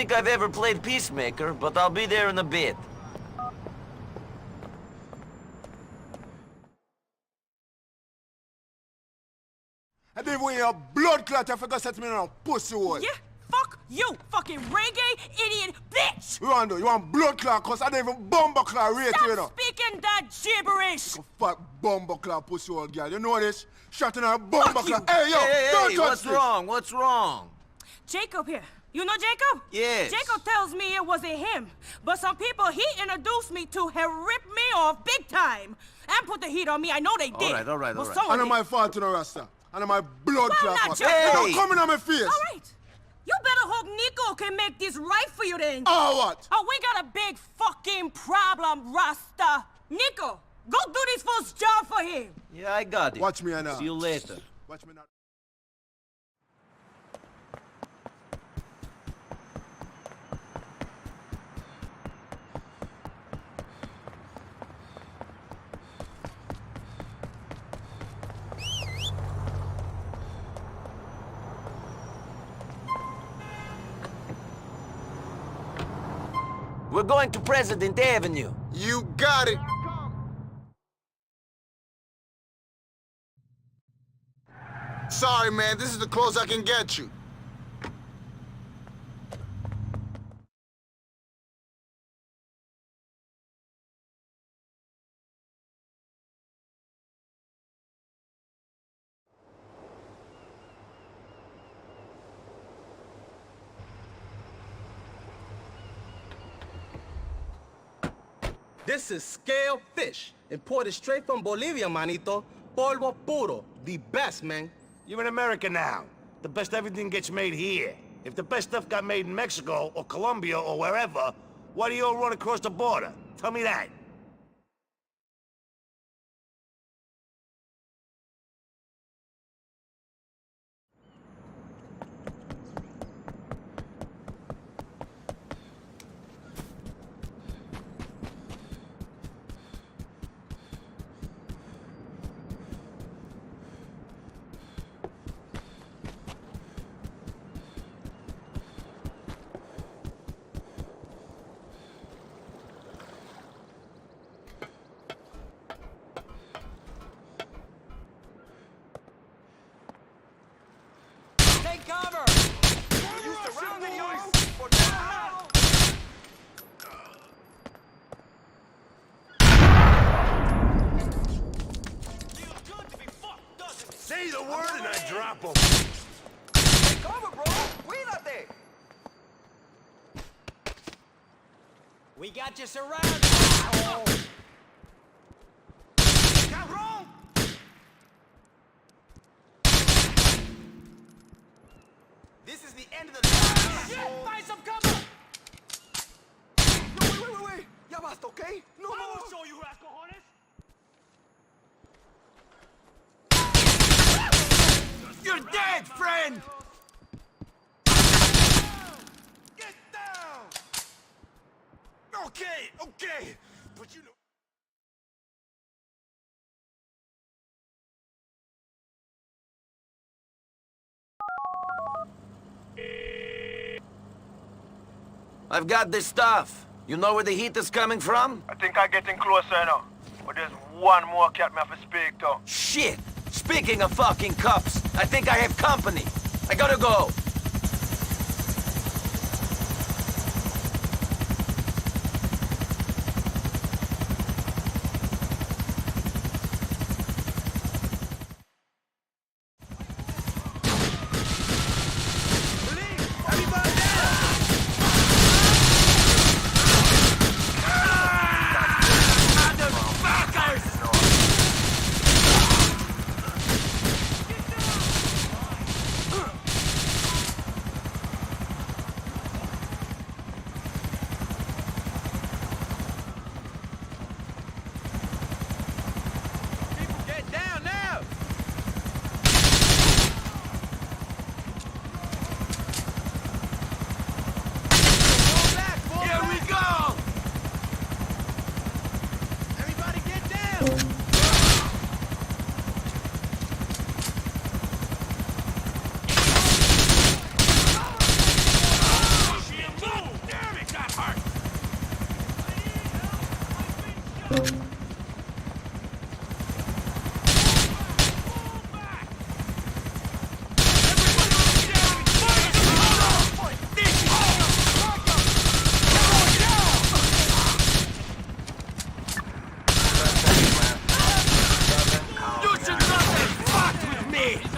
think I've ever played Peacemaker, but I'll be there in a bit. And then when you're blood clot, I forgot to set me on pussy hole. Yeah, fuck you, fucking reggae idiot bitch! You want blood clot, cause I don't even bumble clot rate you know. Stop speaking that gibberish! You fat bumble clot pussy hole girl, you know this? Shot in her bumble Fuck you. clot. Hey yo, don't touch what's this. wrong? What's wrong? Jacob here. You know Jacob? Yes. Jacob tells me it wasn't him, but some people he introduced me to have ripped me off big time and put the heat on me. I know they did. All right. But I someone know did. my fault, you know, Rasta. I know my blood Well, clot. not fault. just- Don't come in on my face. All right. You better hope Nico can make this right for you then. Oh, what? Oh, we got a big fucking problem, Rasta. Nico, go do this fool's job for him. Yeah, I got it. Watch me now. See you later. Watch me now. We're going to President Avenue. You got it. Sorry, man. This is the closest I can get you. This is scale fish, imported straight from Bolivia, manito. Polvo puro, the best, man. You're in America now. The best everything gets made here. If the best stuff got made in Mexico or Colombia or wherever, why do you all run across the border? Tell me that. Take cover! You surrounded yours? Say the word and I drop them. Take cover, bro! Cuídate! We got you surrounded! Cabrón! This is the end of the... Shit! Find some cover! No, wait. Ya basta, okay? No more! I will show you, cojones! You're dead, friend! Get down! Okay. But you know... I've got this stuff. You know where the heat is coming from? I think I'm getting closer now. But there's one more cat me have to speak to. Shit! Speaking of fucking cops, I think I have company. I gotta go. You should not have fucked with me!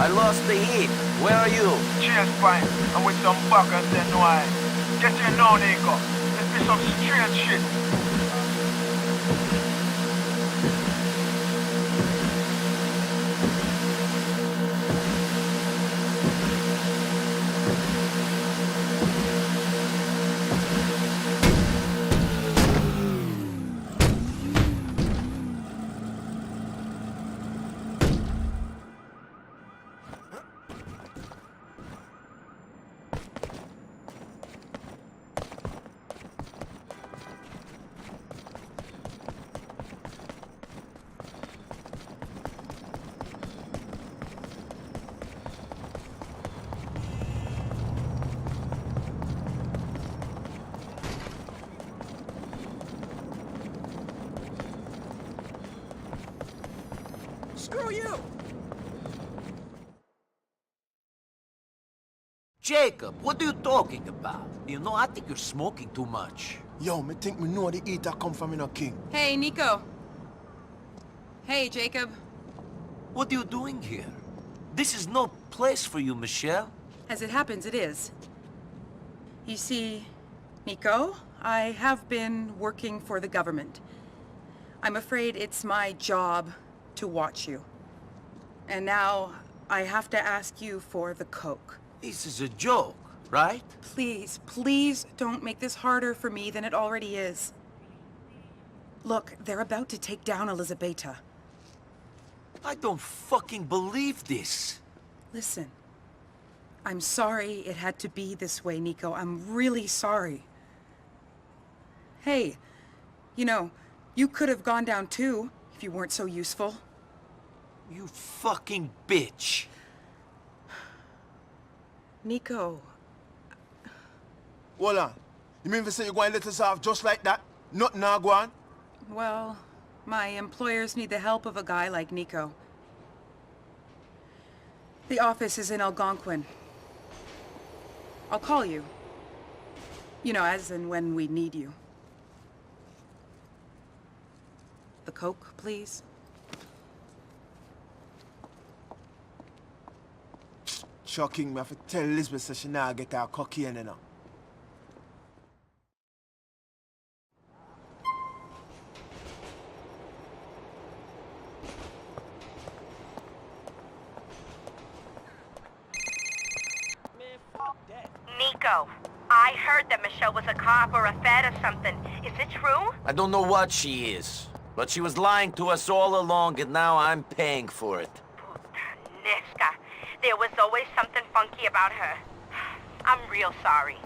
I lost the heat. Where are you? Cheers, fine. I'm with some buggers and why. Get here now, Nico. This be some strange shit. Screw you! Jacob, what are you talking about? You know, I think you're smoking too much. Yo, me think me know the eater come from in a king. Hey, Nico. Hey, Jacob. What are you doing here? This is no place for you, Michelle. As it happens, it is. You see, Nico, I have been working for the government. I'm afraid it's my job to watch you. And now I have to ask you for the coke. This is a joke, right? Please, please don't make this harder for me than it already is. Look, they're about to take down Elizabeta. I don't fucking believe this. Listen, I'm sorry it had to be this way, Nico. I'm really sorry. Hey, you know, you could have gone down too if you weren't so useful. You fucking bitch. Nico, Hold on. You mean to say you're going to let us off just like that? Nothing now go on? well, my employers need the help of a guy like Nico. The office is in Algonquin. I'll call you. You know, as and when we need you. The coke, please. Shocking, me have to tell Elizabeth so she now get her cocaine, you know. Nico, I heard that Michelle was a cop or a fed or something. Is it true? I don't know what she is, but she was lying to us all along, and now I'm paying for it. Niska, there was always something funky about her. I'm real sorry.